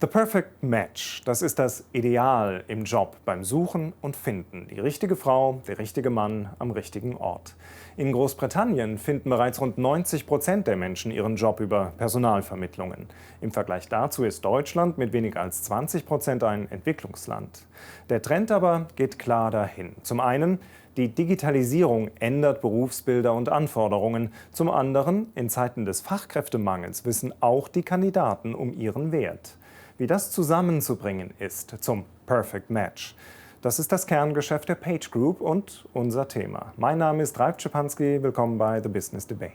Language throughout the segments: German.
The perfect match, das ist das Ideal im Job beim Suchen und Finden. Die richtige Frau, der richtige Mann am richtigen Ort. In Großbritannien finden bereits rund 90% der Menschen ihren Job über Personalvermittlungen. Im Vergleich dazu ist Deutschland mit weniger als 20% ein Entwicklungsland. Der Trend aber geht klar dahin. Zum einen, die Digitalisierung ändert Berufsbilder und Anforderungen. Zum anderen, in Zeiten des Fachkräftemangels wissen auch die Kandidaten um ihren Wert. Wie das zusammenzubringen ist zum Perfect Match, das ist das Kerngeschäft der Page Group und unser Thema. Mein Name ist Ralf Czepanski, willkommen bei The Business Debate.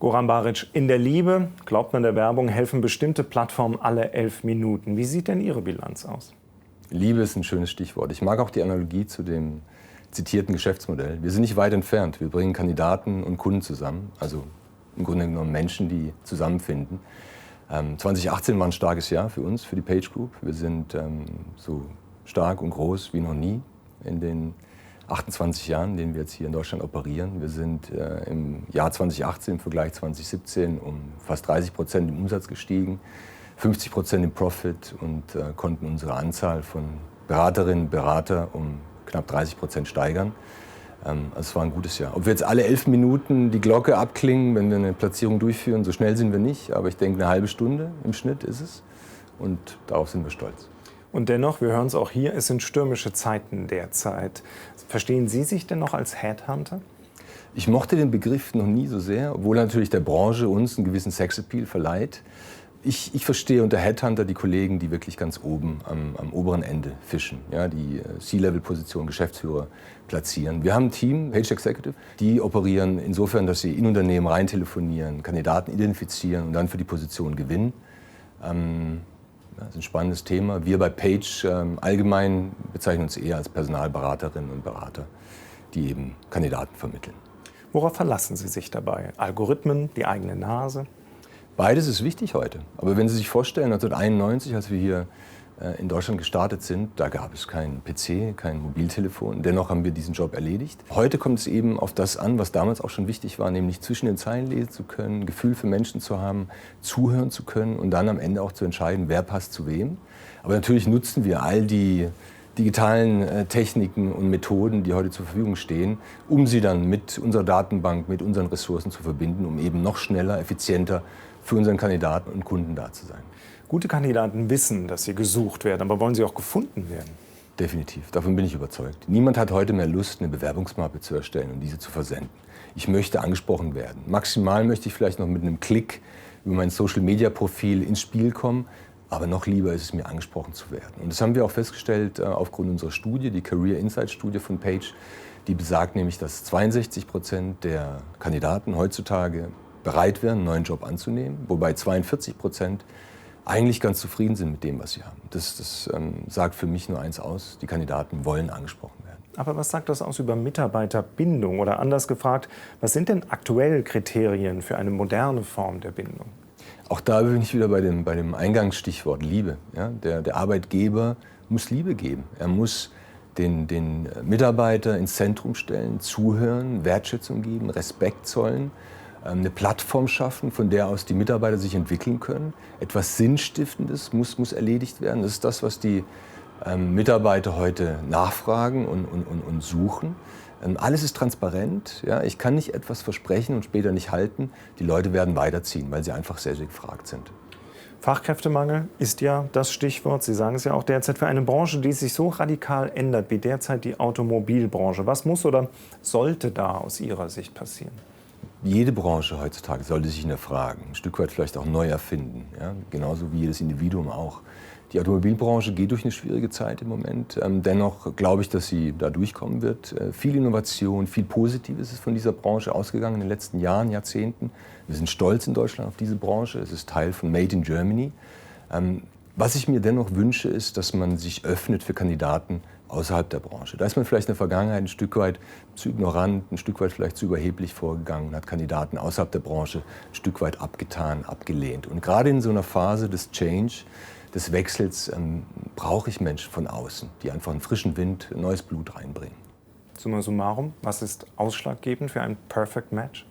Goran Baric, in der Liebe, glaubt man der Werbung, helfen bestimmte Plattformen alle 11 Minuten. Wie sieht denn Ihre Bilanz aus? Liebe ist ein schönes Stichwort. Ich mag auch die Analogie zu dem zitierten Geschäftsmodell. Wir sind nicht weit entfernt. Wir bringen Kandidaten und Kunden zusammen, also im Grunde genommen Menschen, die zusammenfinden. 2018 war ein starkes Jahr für uns, für die Page Group. Wir sind so stark und groß wie noch nie in den 28 Jahren, in denen wir jetzt hier in Deutschland operieren. Wir sind im Jahr 2018 im Vergleich 2017 um fast 30% im Umsatz gestiegen, 50% im Profit und konnten unsere Anzahl von Beraterinnen und Beratern um knapp 30% steigern. Also es war ein gutes Jahr. Ob wir jetzt alle 11 Minuten die Glocke abklingen, wenn wir eine Platzierung durchführen, so schnell sind wir nicht, aber ich denke, eine halbe Stunde im Schnitt ist es und darauf sind wir stolz. Und dennoch, wir hören es auch hier, es sind stürmische Zeiten derzeit. Verstehen Sie sich denn noch als Headhunter? Ich mochte den Begriff noch nie so sehr, obwohl natürlich der Branche uns einen gewissen Sexappeal verleiht. Ich verstehe unter Headhunter die Kollegen, die wirklich ganz oben am oberen Ende fischen, ja, die C-Level-Position, Geschäftsführer platzieren. Wir haben ein Team, Page Executive, die operieren insofern, dass sie in Unternehmen rein telefonieren, Kandidaten identifizieren und dann für die Position gewinnen. Das ist ein spannendes Thema. Wir bei Page allgemein bezeichnen uns eher als Personalberaterinnen und Berater, die eben Kandidaten vermitteln. Worauf verlassen Sie sich dabei? Algorithmen, die eigene Nase? Beides ist wichtig heute. Aber wenn Sie sich vorstellen, 1991, als wir hier in Deutschland gestartet sind, da gab es keinen PC, kein Mobiltelefon. Dennoch haben wir diesen Job erledigt. Heute kommt es eben auf das an, was damals auch schon wichtig war, nämlich zwischen den Zeilen lesen zu können, ein Gefühl für Menschen zu haben, zuhören zu können und dann am Ende auch zu entscheiden, wer passt zu wem. Aber natürlich nutzen wir all die digitalen Techniken und Methoden, die heute zur Verfügung stehen, um sie dann mit unserer Datenbank, mit unseren Ressourcen zu verbinden, um eben noch schneller, effizienter für unseren Kandidaten und Kunden da zu sein. Gute Kandidaten wissen, dass sie gesucht werden, aber wollen sie auch gefunden werden? Definitiv, davon bin ich überzeugt. Niemand hat heute mehr Lust, eine Bewerbungsmappe zu erstellen und diese zu versenden. Ich möchte angesprochen werden. Maximal möchte ich vielleicht noch mit einem Klick über mein Social-Media-Profil ins Spiel kommen, aber noch lieber ist es mir, angesprochen zu werden. Und das haben wir auch festgestellt aufgrund unserer Studie, die Career Insight-Studie von Page, die besagt nämlich, dass 62% der Kandidaten heutzutage bereit wären, einen neuen Job anzunehmen, wobei 42% eigentlich ganz zufrieden sind mit dem, was sie haben. Das sagt für mich nur eins aus, die Kandidaten wollen angesprochen werden. Aber was sagt das aus über Mitarbeiterbindung? Oder anders gefragt, was sind denn aktuell Kriterien für eine moderne Form der Bindung? Auch da bin ich wieder bei dem Eingangsstichwort Liebe. Ja? Der Arbeitgeber muss Liebe geben. Er muss den Mitarbeiter ins Zentrum stellen, zuhören, Wertschätzung geben, Respekt zollen, eine Plattform schaffen, von der aus die Mitarbeiter sich entwickeln können. Etwas Sinnstiftendes muss erledigt werden. Das ist das, was die Mitarbeiter heute nachfragen und suchen. Alles ist transparent. Ja? Ich kann nicht etwas versprechen und später nicht halten. Die Leute werden weiterziehen, weil sie einfach sehr, sehr gefragt sind. Fachkräftemangel ist ja das Stichwort. Sie sagen es ja auch derzeit für eine Branche, die sich so radikal ändert wie derzeit die Automobilbranche. Was muss oder sollte da aus Ihrer Sicht passieren? Jede Branche heutzutage sollte sich hinterfragen, ein Stück weit vielleicht auch neu erfinden, ja? Genauso wie jedes Individuum auch. Die Automobilbranche geht durch eine schwierige Zeit im Moment. Dennoch glaube ich, dass sie da durchkommen wird. Viel Innovation, viel Positives ist von dieser Branche ausgegangen in den letzten Jahren, Jahrzehnten. Wir sind stolz in Deutschland auf diese Branche. Es ist Teil von Made in Germany. Was ich mir dennoch wünsche, ist, dass man sich öffnet für Kandidaten außerhalb der Branche. Da ist man vielleicht in der Vergangenheit ein Stück weit zu ignorant, ein Stück weit vielleicht zu überheblich vorgegangen und hat Kandidaten außerhalb der Branche ein Stück weit abgetan, abgelehnt. Und gerade in so einer Phase des Change, des Wechsels, brauche ich Menschen von außen, die einfach einen frischen Wind, neues Blut reinbringen. Summa summarum, was ist ausschlaggebend für ein Perfect Match?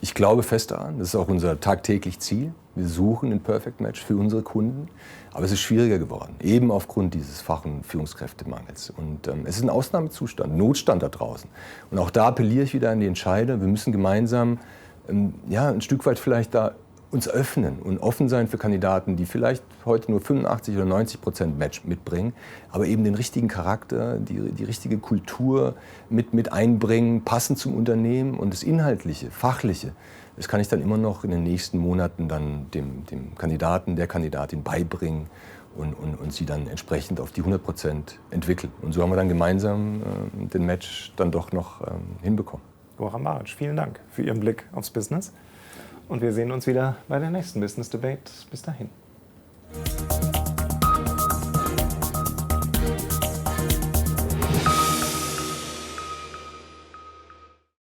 Ich glaube fest daran, das ist auch unser tagtäglich Ziel. Wir suchen ein Perfect Match für unsere Kunden, aber es ist schwieriger geworden, eben aufgrund dieses Fach- und Führungskräftemangels. Und es ist ein Ausnahmezustand, Notstand da draußen. Und auch da appelliere ich wieder an die Entscheider, wir müssen gemeinsam ein Stück weit vielleicht da uns öffnen und offen sein für Kandidaten, die vielleicht heute nur 85 oder 90% Match mitbringen, aber eben den richtigen Charakter, die richtige Kultur mit einbringen, passend zum Unternehmen und das Inhaltliche, Fachliche. Das kann ich dann immer noch in den nächsten Monaten dann dem Kandidaten, der Kandidatin beibringen und sie dann entsprechend auf die 100% entwickeln. Und so haben wir dann gemeinsam den Match dann doch noch hinbekommen. Goran Maric, vielen Dank für Ihren Blick aufs Business. Und wir sehen uns wieder bei der nächsten Business Debate. Bis dahin.